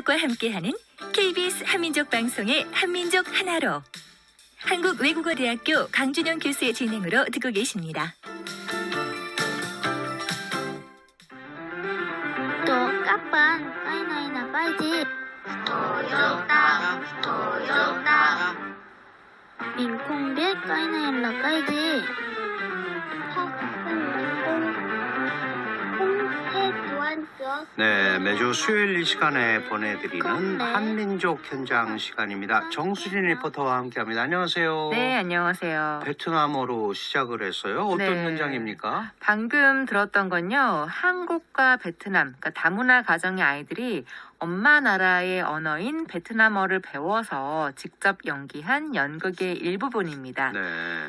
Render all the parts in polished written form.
과 함께하는 KBS 한민족 방송의 한민족 하나로 한국외국어대학교 강준영 교수의 진행으로 듣고 계십니다. तो kapan cái này là cái gì? Toyota. Mình không biết cái này là cái gì. 네, 매주 수요일 이 시간에 보내드리는 한민족 현장 시간입니다. 정수진 리포터와 함께합니다. 안녕하세요. 네, 안녕하세요. 베트남어로 시작을 했어요. 어떤 네. 현장입니까? 방금 들었던 건요, 한국과 베트남, 그러니까 다문화 가정의 아이들이 엄마 나라의 언어인 베트남어를 배워서 직접 연기한 연극의 일부분입니다. 네.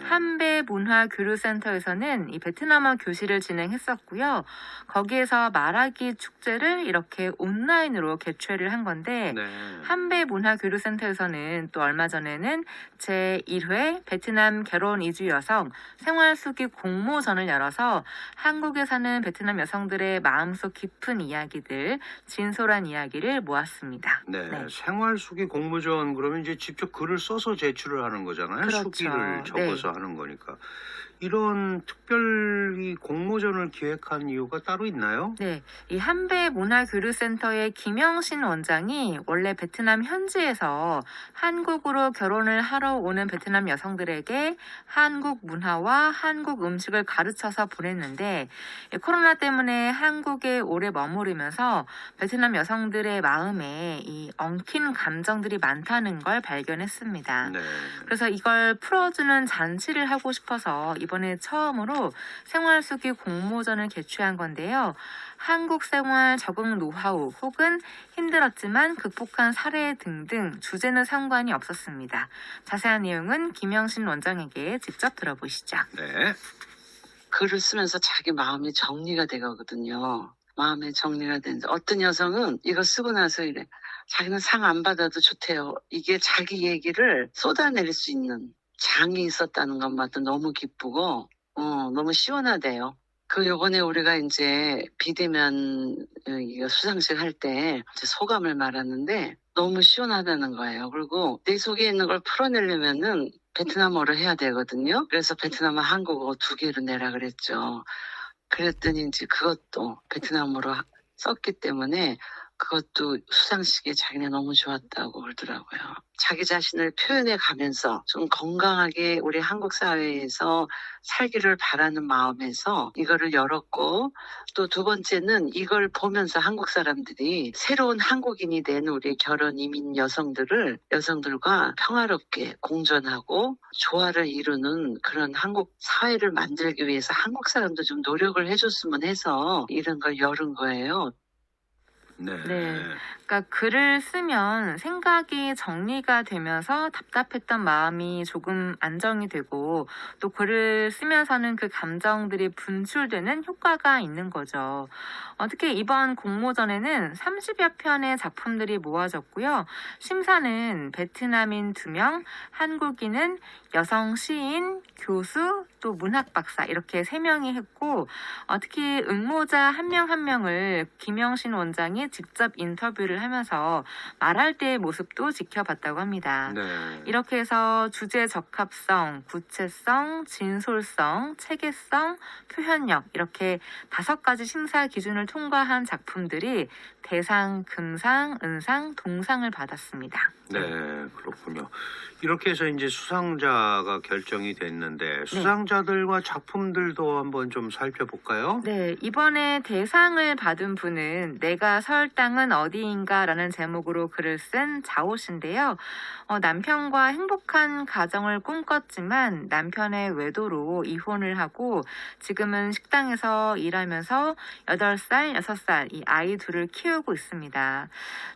한배 문화교류센터에서는 이 베트남어 교실을 진행했었고요. 거기에서 말하기 축제를 이렇게 온라인으로 개최를 한 건데, 네. 한배 문화교류센터에서는 또 얼마 전에는 제1회 베트남 결혼 이주 여성 생활수기 공모전을 열어서 한국에 사는 베트남 여성들의 마음속 깊은 이야기들, 진솔한 이야기를 모았습니다. 네. 네. 생활수기 공모전 그러면 이제 직접 글을 써서 제출을 하는 거잖아요. 그렇죠. 수기를 적어서 네. 하는 거니까. 이런 특별히 공모전을 기획한 이유가 따로 있나요? 네, 이 한배 문화교류센터의 김영신 원장이 원래 베트남 현지에서 한국으로 결혼을 하러 오는 베트남 여성들에게 한국 문화와 한국 음식을 가르쳐서 보냈는데, 코로나 때문에 한국에 오래 머무르면서 베트남 여성들의 마음에 이 엉킨 감정들이 많다는 걸 발견했습니다. 네. 그래서 이걸 풀어주는 잔치를 하고 싶어서 이번에 처음으로 생활수기 공모전을 개최한 건데요. 한국 생활 적응 노하우 혹은 힘들었지만 극복한 사례 등등 주제는 상관이 없었습니다. 자세한 내용은 김영신 원장에게 직접 들어보시죠. 네. 글을 쓰면서 자기 마음이 정리가 되거든요. 마음이 정리가 되는데 어떤 여성은 이거 쓰고 나서 이래. 자기는 상 안 받아도 좋대요. 이게 자기 얘기를 쏟아낼 수 있는 장이 있었다는 것만도 너무 기쁘고 너무 시원하대요. 요번에 우리가 이제 비대면 이거 수상식 할 때 소감을 말하는데 너무 시원하다는 거예요. 그리고 내 속에 있는 걸 풀어내려면은 베트남어로 해야 되거든요. 그래서 베트남어 한국어 2개로 내라 그랬죠. 그랬더니 이제 그것도 베트남어로 썼기 때문에 그것도 수상식에 자기네 너무 좋았다고 그러더라고요. 자기 자신을 표현해 가면서 좀 건강하게 우리 한국 사회에서 살기를 바라는 마음에서 이거를 열었고, 또 2번째는 이걸 보면서 한국 사람들이 새로운 한국인이 된 우리 결혼 이민 여성들과 평화롭게 공존하고 조화를 이루는 그런 한국 사회를 만들기 위해서 한국 사람도 좀 노력을 해줬으면 해서 이런 걸 열은 거예요. 네. 그러니까 글을 쓰면 생각이 정리가 되면서 답답했던 마음이 조금 안정이 되고, 또 글을 쓰면서는 그 감정들이 분출되는 효과가 있는 거죠. 특히 이번 공모전에는 30여 편의 작품들이 모아졌고요. 심사는 베트남인 2명, 한국인은 여성 시인, 교수, 또 문학 박사 이렇게 3명이 했고, 특히 응모자 한 명 한 명을 김영신 원장이 직접 인터뷰를 하면서 말할 때의 모습도 지켜봤다고 합니다. 네. 이렇게 해서 주제 적합성, 구체성, 진솔성, 체계성, 표현력 이렇게 5가지 심사 기준을 통과한 작품들이 대상, 금상, 은상, 동상을 받았습니다. 네, 그렇군요. 이렇게 해서 이제 수상자가 결정이 됐는데 수상자들과 작품들도 한번 좀 살펴볼까요? 네, 이번에 대상을 받은 분은 내가 설 땅은 어디인가라는 제목으로 글을 쓴 자오 씨인데요. 남편과 행복한 가정을 꿈꿨지만 남편의 외도로 이혼을 하고 지금은 식당에서 일하면서 8살, 6살 이 아이 둘을 키우고 있습니다.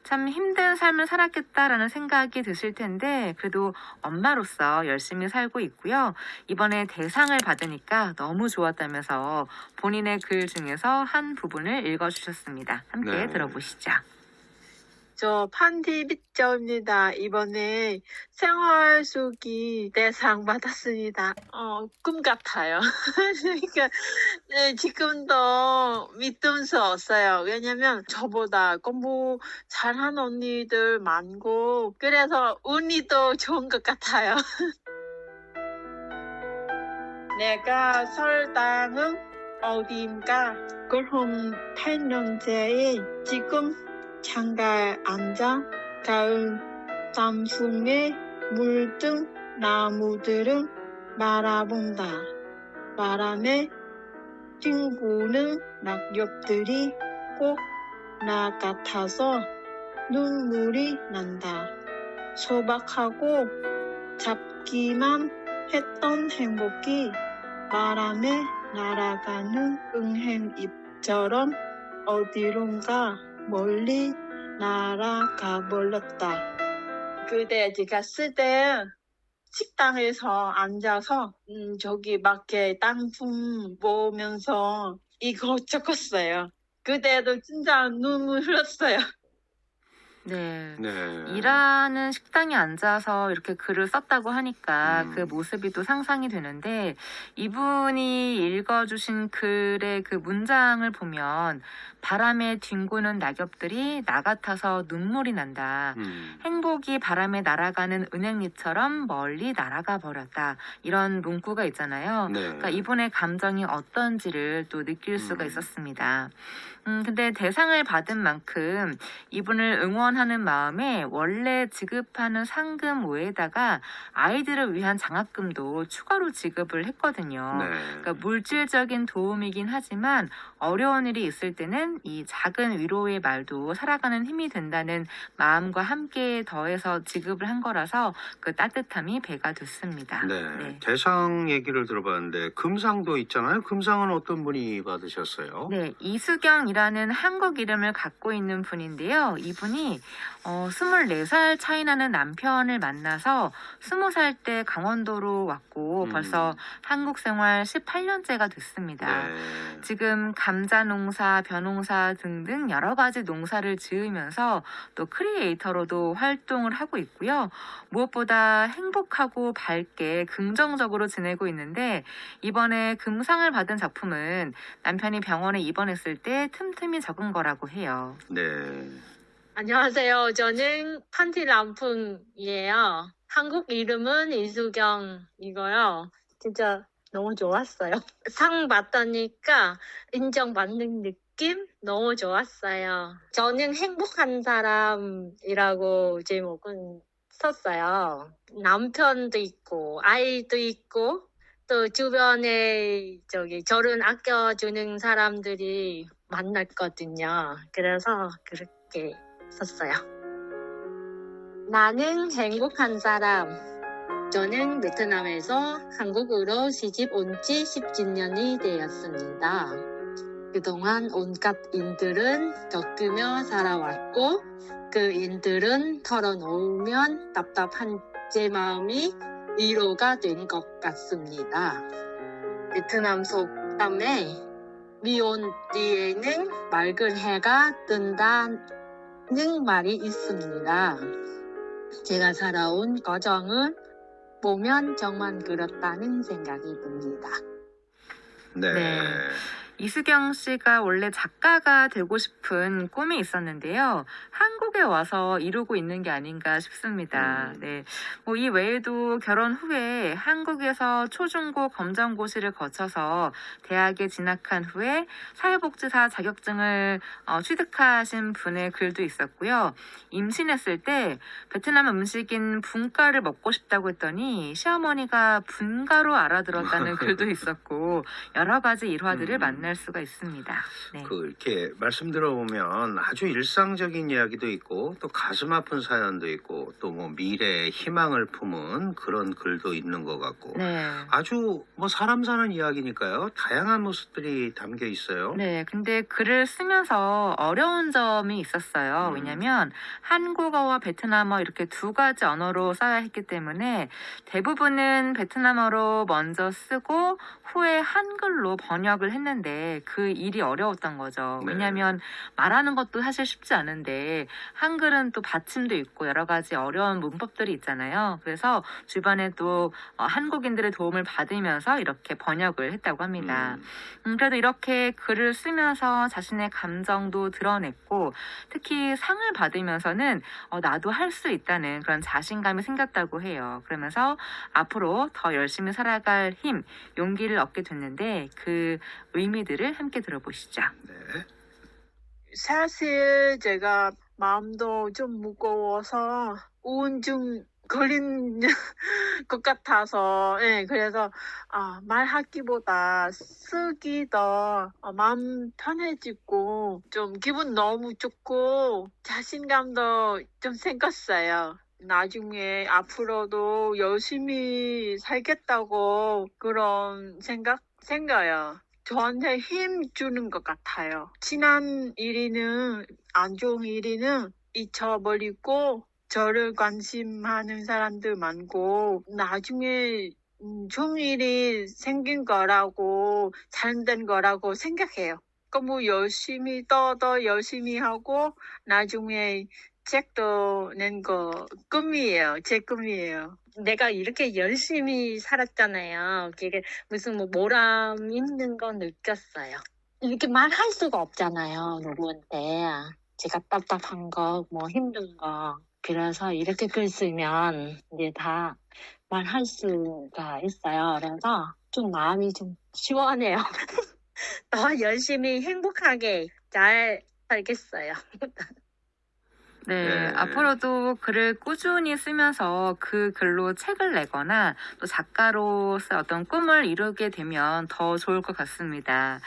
참 힘든 삶을 살았겠다라는 생각이 드실 텐데 그래도 엄마로서 열심히 살고 있고요. 이번에 대상을 받으니까 너무 좋았다면서 본인의 글 중에서 한 부분을 읽어주셨습니다. 함께 네. 들어보시죠. 저 판디비저입니다. 이번에 생활수기 대상 받았습니다. 꿈 같아요. 그러니까 네, 지금도 믿을 수 없어요. 왜냐면 저보다 공부 잘한 언니들 많고 그래서 운이 더 좋은 것 같아요. 내가 설당은 어디인가? 그럼 8년째에 지금 창가에 앉아 가을 단풍에 물든 나무들을 바라본다. 바람에 뒹구는 낙엽들이 꼭 나 같아서 눈물이 난다. 소박하고 잡기만 했던 행복이 바람에 날아가는 은행잎처럼 어디론가 멀리 날아가 버렸다. 그때 제가 쓸 때 식당에서 앉아서 저기 밖에 땅풍 보면서 이거 적었어요. 그때도 진짜 눈물 흘렸어요. 네. 네. 일하는 식당에 앉아서 이렇게 글을 썼다고 하니까 음. 그 모습이 또 상상이 되는데 이분이 읽어주신 글의 그 문장을 보면 바람에 뒹구는 낙엽들이 나 같아서 눈물이 난다. 행복이 바람에 날아가는 은행잎처럼 멀리 날아가 버렸다. 이런 문구가 있잖아요. 네. 그러니까 이분의 감정이 어떤지를 또 느낄 수가 있었습니다. 근데 대상을 받은 만큼 이분을 응원하는 마음에 원래 지급하는 상금 외에다가 아이들을 위한 장학금도 추가로 지급을 했거든요. 네. 그러니까 물질적인 도움이긴 하지만 어려운 일이 있을 때는 이 작은 위로의 말도 살아가는 힘이 된다는 마음과 함께 더해서 지급을 한 거라서 그 따뜻함이 배가 됐습니다. 네. 대상 얘기를 들어봤는데 금상도 있잖아요. 금상은 어떤 분이 받으셨어요? 네, 이수경이라는 한국 이름을 갖고 있는 분인데요. 이분이 24살 차이 나는 남편을 만나서 20살 때 강원도로 왔고 벌써 한국 생활 18년째가 됐습니다. 네. 지금 감자 농사, 벼농사 등등 여러 가지 농사를 지으면서 또 크리에이터로도 활동을 하고 있고요. 무엇보다 행복하고 밝게 긍정적으로 지내고 있는데 이번에 금상을 받은 작품은 남편이 병원에 입원했을 때 틈틈이 적은 거라고 해요. 네. 안녕하세요. 저는 판티남풍이에요. 한국 이름은 이수경이고요. 진짜 너무 좋았어요. 상 받다니까 인정받는 느낌 너무 좋았어요. 저는 행복한 사람이라고 제목은 썼어요. 남편도 있고 아이도 있고 또 주변에 저를 아껴주는 사람들이 만났거든요. 그래서 그렇게 썼어요. 나는 행복한 사람. 저는 베트남에서 한국으로 시집 온 지 10주년이 되었습니다. 그동안 온갖 일들은 겪으며 살아왔고 그 일들은 털어놓으면 답답한 제 마음이 위로가 된 것 같습니다. 베트남 속담에 미온 뒤에는 맑은 해가 뜬다는 말이 있습니다. 제가 살아온 과정을 보면 정말 그렇다는 생각이 듭니다. 네. 네. 이수경 씨가 원래 작가가 되고 싶은 꿈이 있었는데요. 한국에 와서 이루고 있는 게 아닌가 싶습니다. 네. 이 외에도 결혼 후에 한국에서 초중고 검정고시를 거쳐서 대학에 진학한 후에 사회복지사 자격증을 취득하신 분의 글도 있었고요. 임신했을 때 베트남 음식인 분가를 먹고 싶다고 했더니 시어머니가 분가로 알아들었다는 글도 있었고 여러 가지 일화들을 만날 수가 있습니다. 네. 이렇게 말씀 들어보면 아주 일상적인 이야기도 있고 또 가슴 아픈 사연도 있고 또 뭐 미래의 희망을 품은 그런 글도 있는 것 같고 네. 아주 사람 사는 이야기니까요. 다양한 모습들이 담겨 있어요. 네, 근데 글을 쓰면서 어려운 점이 있었어요. 왜냐면 한국어와 베트남어 이렇게 두 가지 언어로 써야 했기 때문에 대부분은 베트남어로 먼저 쓰고 후에 한글로 번역을 했는데 때 그 일이 어려웠던 거죠. 네. 왜냐하면 말하는 것도 사실 쉽지 않은데 한글은 또 받침도 있고 여러 가지 어려운 문법들이 있잖아요. 그래서 주변에 또 한국인들의 도움을 받으면서 이렇게 번역을 했다고 합니다. 그래도 이렇게 글을 쓰면서 자신의 감정도 드러냈고 특히 상을 받으면서는 나도 할 수 있다는 그런 자신감이 생겼다고 해요. 그러면서 앞으로 더 열심히 살아갈 힘, 용기를 얻게 됐는데 그 의미들을 함께 들어보시죠. 네. 사실 제가 마음도 좀 무거워서 우울증 걸린 것 같아서 그래서 말하기보다 쓰기 더 마음 편해지고 좀 기분 너무 좋고 자신감도 좀 생겼어요. 나중에 앞으로도 열심히 살겠다고 그런 생각 생겨요. 저한테 힘 주는 것 같아요. 지난 일이는 안 좋은 일이는 잊어버리고 저를 관심하는 사람들 많고 나중에 좋은 일이 생긴 거라고 잘된 거라고 생각해요. 뭐 열심히 더 열심히 하고 나중에 책도 낸 거 꿈이에요. 제 꿈이에요. 내가 이렇게 열심히 살았잖아요. 그게 무슨 뭐 보람 있는 거 느꼈어요. 이렇게 말할 수가 없잖아요, 누구한테. 제가 답답한 거, 뭐 힘든 거. 그래서 이렇게 글 쓰면 이제 다 말할 수가 있어요. 그래서 좀 마음이 좀 시원해요. 더 열심히 행복하게 잘 살겠어요. 네, 네. 앞으로도 글을 꾸준히 쓰면서 그 글로 책을 내거나 또 작가로서 어떤 꿈을 이루게 되면 더 좋을 것 같습니다.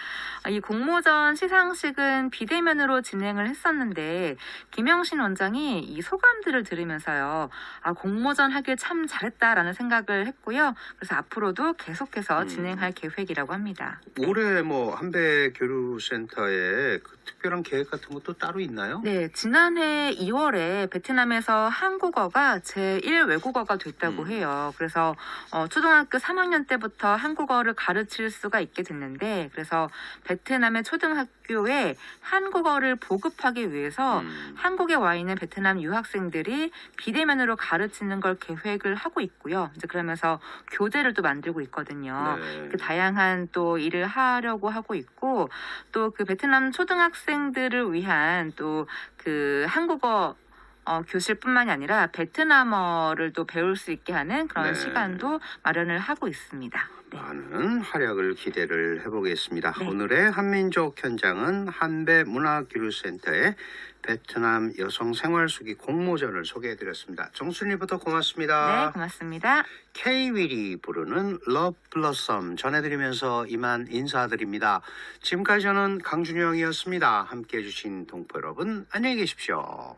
이 공모전 시상식은 비대면으로 진행을 했었는데 김영신 원장이 이 소감들을 들으면서요. 공모전 하길 참 잘했다라는 생각을 했고요. 그래서 앞으로도 계속해서 진행할 계획이라고 합니다. 올해 뭐 한배 교류센터에 그 특별한 계획 같은 것도 따로 있나요? 네, 지난해 2월에 베트남에서 한국어가 제1 외국어가 됐다고 해요. 그래서 초등학교 3학년 때부터 한국어를 가르칠 수가 있게 됐는데 그래서 베트남의 초등학교에 한국어를 보급하기 위해서 한국에 와 있는 베트남 유학생들이 비대면으로 가르치는 걸 계획을 하고 있고요. 이제 그러면서 교재를 또 만들고 있거든요. 네. 그 다양한 또 일을 하려고 하고 있고 또 그 베트남 초등학생들을 위한 또 그 한국어 교실뿐만이 아니라 베트남어를 또 배울 수 있게 하는 그런 네. 시간도 마련을 하고 있습니다. 네. 많은 활약을 기대를 해보겠습니다. 네. 오늘의 한민족 현장은 한배 문화교류센터의 베트남 여성 생활수기 공모전을 소개해드렸습니다. 정순 리포터 고맙습니다. 네, 고맙습니다. K-윌이 부르는 Love Blossom 전해드리면서 이만 인사드립니다. 지금까지 저는 강준영이었습니다. 함께해 주신 동포 여러분 안녕히 계십시오.